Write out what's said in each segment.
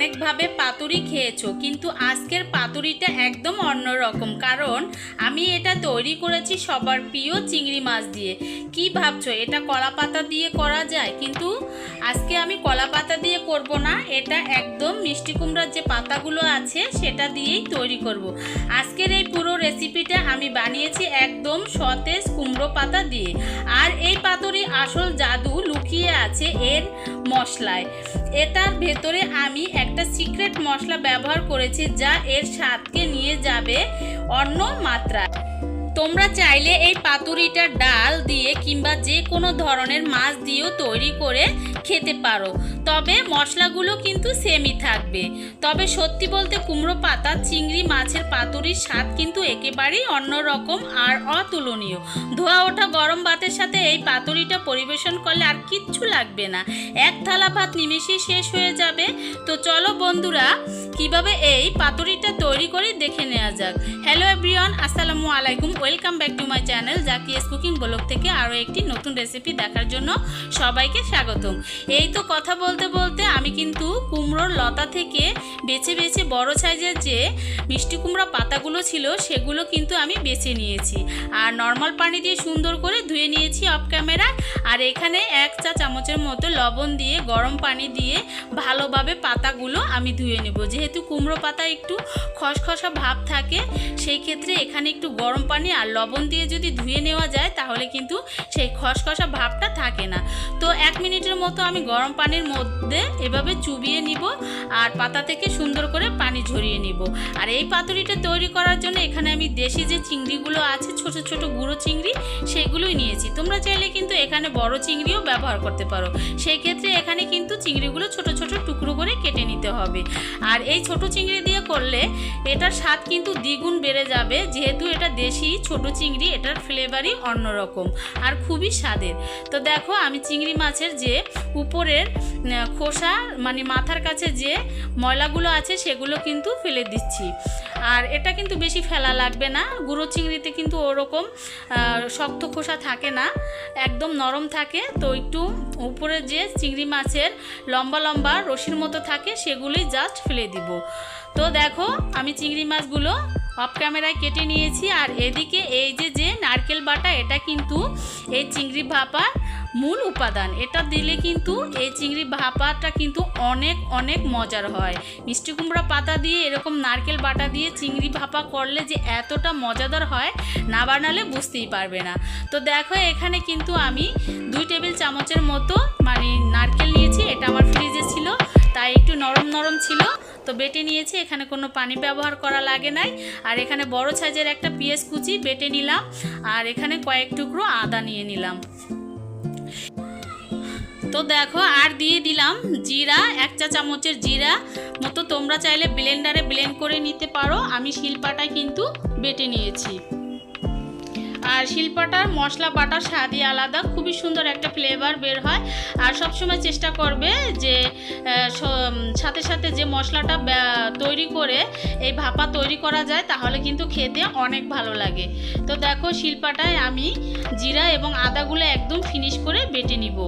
অনেকভাবে পাতুরি খেয়েছো, কিন্তু আজকের পাতুরিটা একদম অন্যরকম। কারণ আমি এটা তৈরি করেছি সবার প্রিয় চিংড়ি মাছ দিয়ে। কি ভাবছো এটা কলা পাতা দিয়ে করা যায়? কিন্তু আজকে আমি কলা পাতা দিয়ে করব না, এটা একদম মিষ্টি কুমড়ার যে পাতাগুলো আছে সেটা দিয়েই তৈরি করব। আজকের এই পুরো রেসিপিটা আমি বানিয়েছি একদম সতেজ কুমড়ো পাতা দিয়ে। আর এই পাতুরি আসল জাদু লুকিয়ে আছে এর মশলায়। এটার ভেতরে আমি একটা সিক্রেট মশলা ব্যবহার করেছি, যা এর স্বাদকে নিয়ে যাবে অন্য মাত্রায়। তোমরা চাইলে এই পাতুরিটা ডাল দিয়ে কিংবা যে কোনো ধরনের মাছ দিয়েও তৈরি করে খেতে পারো, তবে মশলাগুলো কিন্তু সেমই থাকবে। তবে সত্যি বলতে কুমড়ো পাতা চিংড়ি মাছের পাতুরির স্বাদ কিন্তু একেবারেই অন্যরকম আর অতুলনীয়। ধোয়া ওঠা গরম ভাতের সাথে এই পাতুরিটা পরিবেশন করলে আর কিচ্ছু লাগবে না, এক থালা ভাত নিমেষেই শেষ হয়ে যাবে। তো চলো বন্ধুরা, কিভাবে এই পাতুরিটা তৈরি করে দেখে নেওয়া যাক। হ্যালো এভরিওয়ান, আসসালামু আলাইকুম, welcome back to my channel Zakia's cooking blog থেকে আরও একটি নতুন রেসিপি দেখার জন্য সবাইকে স্বাগতম। এই তো কথা বলতে বলতে আমি কিন্তু কুমড়োর লতা থেকে বেছে বেছে বড় সাইজের যে মিষ্টি কুমড়া পাতাগুলো ছিল সেগুলো কিন্তু আমি বেছে নিয়েছি, আর নর্মাল পানি দিয়ে সুন্দর করে ধুয়ে নিয়েছি অফ ক্যামেরা। আর এখানে 1 চা চামচের মতো লবণ দিয়ে গরম পানি দিয়ে ভালোভাবে পাতাগুলো আমি ধুয়ে নেব। যেহেতু কুমড়ো পাতা একটু খসখসা ভাব থাকে, সেই ক্ষেত্রে এখানে একটু গরম পানি আর লবণ দিয়ে যদি ধুয়ে নেওয়া যায় তাহলে কিন্তু সেই খসখসা ভাবটা থাকে না। তো 1 মিনিটের মতো আমি গরম পানির মধ্যে এভাবে চুবিয়ে নিব আর পাতা থেকে সুন্দর করে পানি ঝরিয়ে নিব। আর এই পাতুরিটা তৈরি করার জন্য এখানে আমি দেশি যে চিংড়িগুলো আছে, ছোট ছোট গুঁড়ো চিংড়ি, সেগুলোই নিয়েছি। তোমরা চাইলে কিন্তু এখানে বড় চিংড়িও ব্যবহার করতে পারো। সেই ক্ষেত্রে এখানে কিন্তু চিংড়িগুলো ছোট ছোট টুকরো করে কেটে নিতে হবে। আর এই ছোট চিংড়ি দিয়ে করলে এটার স্বাদ কিন্তু দ্বিগুণ বেড়ে যাবে। যেহেতু এটা দেশি ছোট চিংড়ি, এটার ফ্লেভারই অন্যরকম আর খুবই স্বাদের। তো দেখো, আমি চিংড়ি মাছের যে উপরের খোসা মানে মাথার কাছে যে ময়লাগুলো আছে সেগুলো কিন্তু ফেলে দিচ্ছি। আর এটা কিন্তু বেশি ফেলা লাগবে না, গুঁড়ো চিংড়িতে কিন্তু ওরকম শক্ত খোসা থাকে না, একদম নরম থাকে। তো একটু উপরে যে চিংড়ি মাছের লম্বা লম্বা রশির মতো থাকে সেগুলোই জাস্ট ফেলে দিব। তো দেখো, আমি চিংড়ি মাছগুলো অফ ক্যামেরায় কেটে নিয়েছি। আর এদিকে এই যে নারকেল বাটা, এটা কিন্তু এই চিংড়ি ভাপার মূল উপাদান। এটা দিলে কিন্তু এই চিংড়ি ভাপাটা কিন্তু অনেক অনেক মজার হয়। মিষ্টি কুমড়া পাতা দিয়ে এরকম নারকেল বাটা দিয়ে চিংড়ি ভাপা করলে যে এতটা মজাদার হয়, না বানালে বুঝতেই পারবে না। তো দেখো, এখানে কিন্তু আমি 2 টেবিল চামচের মতো মানে নারকেল নিয়েছি। এটা আমার ফ্রিজে ছিল, তাই একটু নরম নরম ছিল, তো বেটে নিয়েছি। এখানে কোনো পানি ব্যবহার করা লাগে নাই। আর এখানে বড় সাইজের একটা পেঁয়াজ কুচি বেটে নিলাম, আর এখানে কয়েক টুকরো আদা নিয়ে নিলাম। তো দেখো, আর দিয়ে দিলাম জিরা, 1 চা চামচের জিরা মতো। তোমরা চাইলে ব্লেন্ডারে ব্লেন্ড করে নিতে পারো, আমি শিলপাটায় কিন্তু বেটে নিয়েছি। আর শিলপাটার মশলা বাটার স্বাদই আলাদা, খুবই সুন্দর একটা ফ্লেভার বের হয়। আর সবসময় চেষ্টা করবে যে সাথে সাথে যে মশলাটা তৈরি করে এই ভাপা তৈরি করা যায়, তাহলে কিন্তু খেতে অনেক ভালো লাগে। তো দেখো, শিলপাটায় আমি জিরা এবং আদাগুলো একদম ফিনিশ করে বেটে নিব।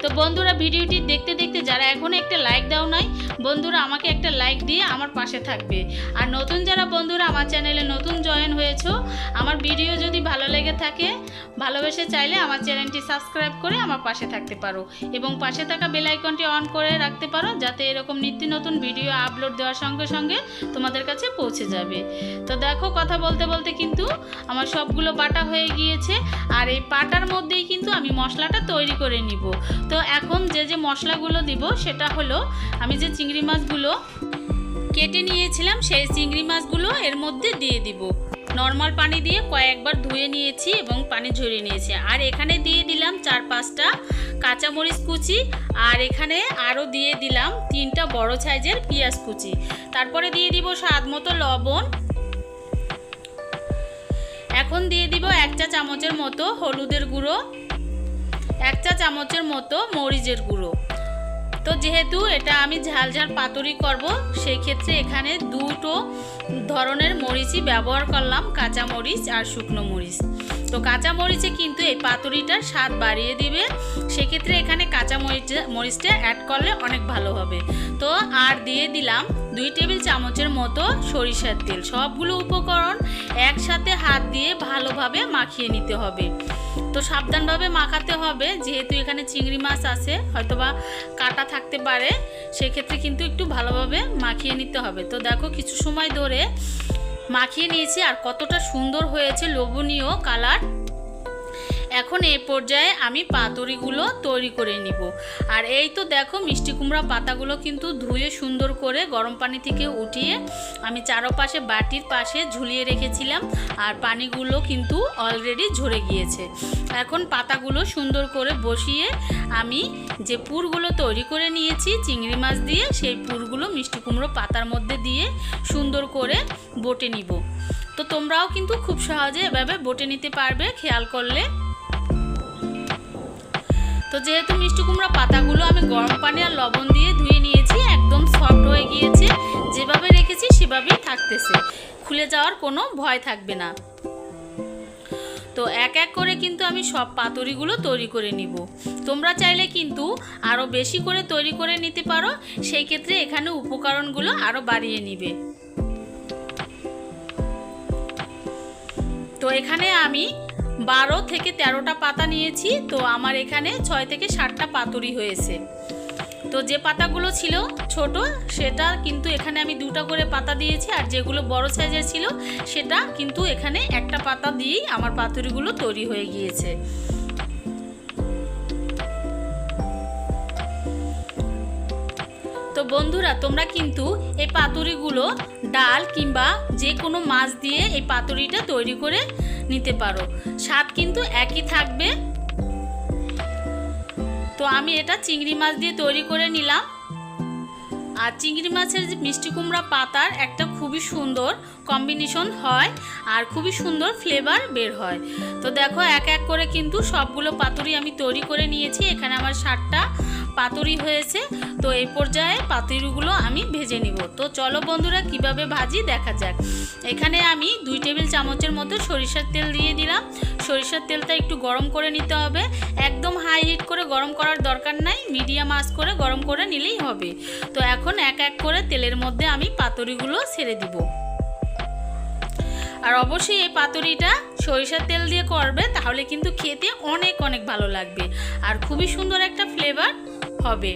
তো বন্ধুরা, ভিডিওটি দেখতে দেখতে যারা এখনও একটা লাইক দাও নাই, বন্ধুরা আমাকে একটা লাইক দিয়ে আমার পাশে থাকবে। আর নতুন যারা বন্ধুরা আমার চ্যানেলে নতুন জয়েন হয়েছো, আমার ভিডিও যদি ভালো লেগে থাকে, ভালোবেসে চাইলে আমার চ্যানেলটি সাবস্ক্রাইব করে আমার পাশে থাকতে পারো এবং পাশে থাকা বেল আইকনটি অন করে রাখতে পারো, যাতে এরকম নিত্য নতুন ভিডিও আপলোড দেওয়ার সঙ্গে সঙ্গে তোমাদের কাছে পৌঁছে যাবে। তো দেখো, কথা বলতে বলতে কিন্তু আমার সবগুলো বাটা হয়ে গিয়েছে। আর এই বাটার মধ্যেই কিন্তু আমি মশলাটা তৈরি করে নিব। তো এখন যে মশলাগুলো দিব সেটা হলো, আমি যে চিংড়ি মাছগুলো কেটে নিয়েছিলাম সেই চিংড়ি মাছগুলো এর মধ্যে দিয়ে দিব। নর্মাল পানি দিয়ে কয়েকবার ধুয়ে নিয়েছি এবং পানি ঝরিয়ে নিয়েছি। আর এখানে দিয়ে দিলাম 4-5টা কাঁচামরিচ কুচি, আর এখানে আরও দিয়ে দিলাম 3টা বড় সাইজের পেঁয়াজ কুচি। তারপরে দিয়ে দিব স্বাদ মতো লবণ। এখন দিয়ে দিব 1 চা চামচের মতো হলুদের গুঁড়ো, 1 চা চামচের মতো মরিচের গুঁড়ো। তো যেহেতু এটা আমি ঝাল ঝাল পাতুরি করব, সেই ক্ষেত্রে এখানে 2টো ধরনের মরিচই ব্যবহার করলাম, কাঁচা মরিচ আর শুকনো মরিচ। তো কাঁচা মরিচে কিন্তু এই পাতুরিটার স্বাদ বাড়িয়ে দিবে, সেক্ষেত্রে এখানে কাঁচা মরিচটা অ্যাড করলে অনেক ভালো হবে। তো আর দিয়ে দিলাম 2 টেবিল চামচের মতো সরিষার তেল। সবগুলো উপকরণ একসাথে হাত দিয়ে ভালোভাবে মাখিয়ে নিতে হবে। তো সাবধানভাবে মাখাতে হবে, যেহেতু এখানে চিংড়ি মাছ আছে, হয়তোবা কাটা থাকতে পারে, সেক্ষেত্রে কিন্তু একটু ভালোভাবে মাখিয়ে নিতে হবে। তো দেখো কিছু সময় ধরে মাখিয়ে নিয়েছি আর কতটা সুন্দর হয়েছে, লোভনীয় কালার। এখন এই পর্যায়ে আমি পাতুরিগুলো তৈরি করে নিব। আর এই তো দেখো মিষ্টি কুমড়া পাতাগুলো কিন্তু ধুয়ে সুন্দর করে গরম পানি থেকে উঠিয়ে আমি চারপাশে বাটির পাশে ঝুলিয়ে রেখেছিলাম, আর পানিগুলো কিন্তু অলরেডি ঝরে গিয়েছে। এখন পাতাগুলো সুন্দর করে বসিয়ে আমি যে পুরগুলো তৈরি করে নিয়েছি চিংড়ি মাছ দিয়ে, সেই পুরগুলো মিষ্টি কুমড়ো পাতার মধ্যে দিয়ে সুন্দর করে বটে নিব। তো তোমরাও কিন্তু খুব সহজে এভাবে বটে নিতে পারবে খেয়াল করলে। তো যেহেতু মিষ্টি কুমড়া পাতাগুলো আমি গরম পানি আর লবণ দিয়ে ধুয়ে নিয়েছি, একদম সফট হয়ে গিয়েছে, যেভাবে রেখেছি সেভাবেই থাকতেছে, খুলে যাওয়ার কোনো ভয় থাকবে না। তো এক এক করে কিন্তু আমি সব পাতুরিগুলো তৈরি করে নিব। তোমরা চাইলে কিন্তু আরও বেশি করে তৈরি করে নিতে পারো, সেই ক্ষেত্রে এখানে উপকরণগুলো আরও বাড়িয়ে নিবে। তো এখানে আমি 12 থেকে 13টা পাতা নিয়েছি। তো আমার এখানে 6 থেকে 7টা পাতুরি হয়েছে। তো যে পাতাগুলো ছিল ছোট সেটা কিন্তু এখানে আমি 2টা করে পাতা দিয়েছি, আর যেগুলো বড় সাইজের ছিল সেটা কিন্তু এখানে একটা পাতা দিয়েই আমার পাতুরিগুলো তৈরি হয়ে গিয়েছে। তো বন্ধুরা তোমরা কিন্তু এই পাতুরিগুলো ডাল কিংবা যে কোনো মাছ দিয়ে এই পাতুরিটা তৈরি করে নিতে পারো, স্বাদ কিন্তু একই থাকবে। তো আমি এটা চিংড়ি মাছ দিয়ে তৈরি করে নিলাম। আর চিংড়ি মাছের যে মিষ্টি কুমড়া পাতার একটা খুবই সুন্দর কম্বিনেশন হয় আর খুবই সুন্দর ফ্লেভার বের হয়। তো দেখো এক এক করে কিন্তু সবগুলো পাতুরি আমি তৈরি করে নিয়েছি। এখানে আমার 7টা পাতুরি হয়েছে। তো এই পর্যায়ে পাতুরিগুলো আমি ভেজে নিব। তো চলো বন্ধুরা কিভাবে ভাজি দেখা যাক। এখানে আমি 2 টেবিল চামচের মতো সরিষার তেল দিয়ে দিলাম। সরিষার তেলটা একটু গরম করে নিতে হবে, একদম হাই হিট করে গরম করার দরকার নাই, মিডিয়াম আঁচ করে গরম করে নিলেই হবে। তো এখন এক এক করে তেলের মধ্যে আমি পাতুরিগুলো ছেড়ে দিব। আর অবশ্যই এই পাতুরিটা সরিষার তেল দিয়ে করবে, তাহলে কিন্তু খেতে অনেক অনেক ভালো লাগবে আর খুবই সুন্দর একটা ফ্লেভার হবে।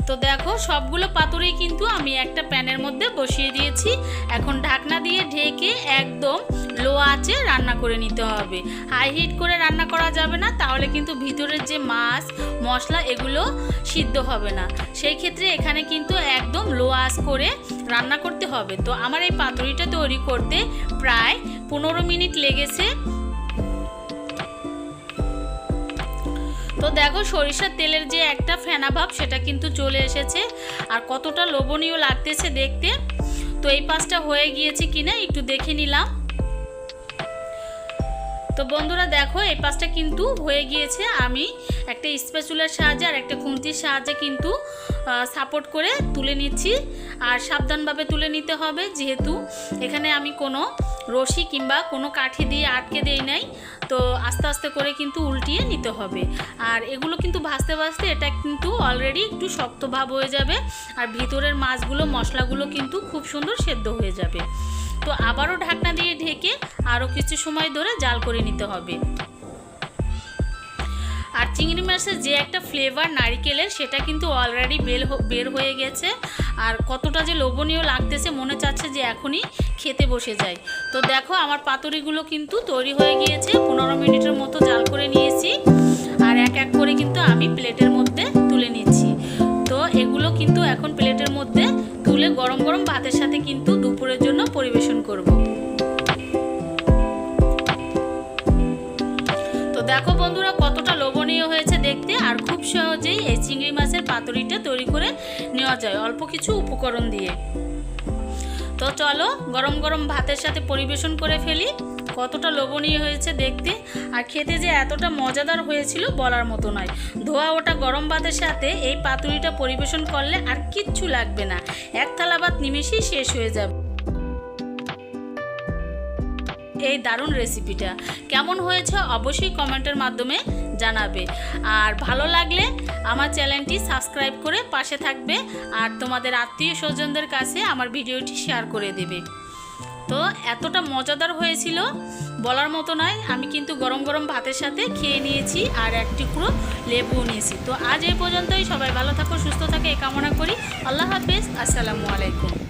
তো দেখো সবগুলো পাতুরি কিন্তু আমি একটা প্যানের মধ্যে বসিয়ে দিয়েছি। এখন ঢাকনা দিয়ে ঢেকে একদম লো আঁচে রান্না করে নিতে হবে। হাই হিট করে রান্না করা যাবে না, তাহলে কিন্তু ভিতরের যে মাছ মশলা এগুলো সিদ্ধ হবে না। সেই ক্ষেত্রে এখানে কিন্তু একদম লো আঁচ করে রান্না করতে হবে। তো আমার এই পাতুরিটা তৈরি করতে প্রায় 15 মিনিট লেগেছে। তো দেখো সরিষার তেলের যে একটা ফেনা ভাব সেটা কিন্তু চলে এসেছে, আর কতটা লোভনীয় লাগতেছে দেখতে। তো এই পাশটা হয়ে গিয়েছে কিনা একটু দেখে নিলাম। তো বন্ধুরা দেখো এই পাশটা কিন্তু হয়ে গিয়েছে। আমি একটা স্প্যাচুলার সাহায্যে আর একটা খুন্তির সাহায্যে কিন্তু সাপোর্ট করে তুলে নিচ্ছি। আর সাবধানভাবে তুলে নিতে হবে, যেহেতু এখানে আমি কোনো রশি কিংবা কোনো কাঠি দিয়ে আটকে দেই নাই। তো আস্তে আস্তে করে কিন্তু উল্টিয়ে নিতে হবে। আর এগুলো কিন্তু ভাজতে ভাজতে এটা কিন্তু অলরেডি একটু শক্ত ভাব হয়ে যাবে, আর ভিতরের মাছগুলো মশলাগুলো কিন্তু খুব সুন্দর সেদ্ধ হয়ে যাবে। তো আবারও ঢাকনা দিয়ে ঢেকে আরও কিছু সময় ধরে জাল করে নিতে হবে। আর চিংড়ি মাছের যে একটা ফ্লেভার নারিকেলের, সেটা কিন্তু অলরেডি বের হয়ে গেছে। আর কতটা যে লোভনীয় লাগতেছে, মনে চাচ্ছে যে এখনই খেতে বসে যাই। তো দেখো আমার পাতুরিগুলো কিন্তু তৈরি হয়ে গিয়েছে। 15 মিনিটের মতো জাল করে নিয়েছি, আর এক এক করে কিন্তু আমি প্লেটের মধ্যে তুলে নিচ্ছি। তো এগুলো কিন্তু এখন প্লেটের মধ্যে তুলে গরম গরম ভাতের সাথে কিন্তু দুপুরের জন্য পরিবেশন করব। তো দেখো বন্ধুরা কতটা লোভনীয় হয়েছে দেখতে, আর খুব সহজেই এই চিংড়ি মাছের পাতুরিটা তৈরি করে নেওয়া যায় অল্প কিছু উপকরণ দিয়ে। তো চলো গরম গরম ভাতের সাথে পরিবেশন করে ফেলি। কতটা লোভনীয় হয়েছে দেখতে, আর খেতে যে এতটা মজাদার হয়েছিল বলার মতো নয়। ধোয়া ওটা গরম ভাতের সাথে এই পাতুরিটা পরিবেশন করলে আর কিচ্ছু লাগবে না, এক থালা ভাত নিমেষেই শেষ হয়ে যাবে। এই দারুণ রেসিপিটা কেমন হয়েছে অবশ্যই কমেন্টের মাধ্যমে জানাবে, আর ভালো লাগলে আমার চ্যানেলটি সাবস্ক্রাইব করে পাশে থাকবে, আর তোমাদের আত্মীয় স্বজনদের কাছে আমার ভিডিওটি শেয়ার করে দেবে। তো এতটা মজাদার হয়েছিল বলার মতো নয়। আমি কিন্তু গরম গরম ভাতের সাথে খেয়ে নিয়েছি, আর এক টুকরো লেবুও নিয়েছি। তো আজ এই পর্যন্তই, সবাই ভালো থাকো, সুস্থ থাকে এই কামনা করি। আল্লাহ হাফেজ, আসসালামু আলাইকুম।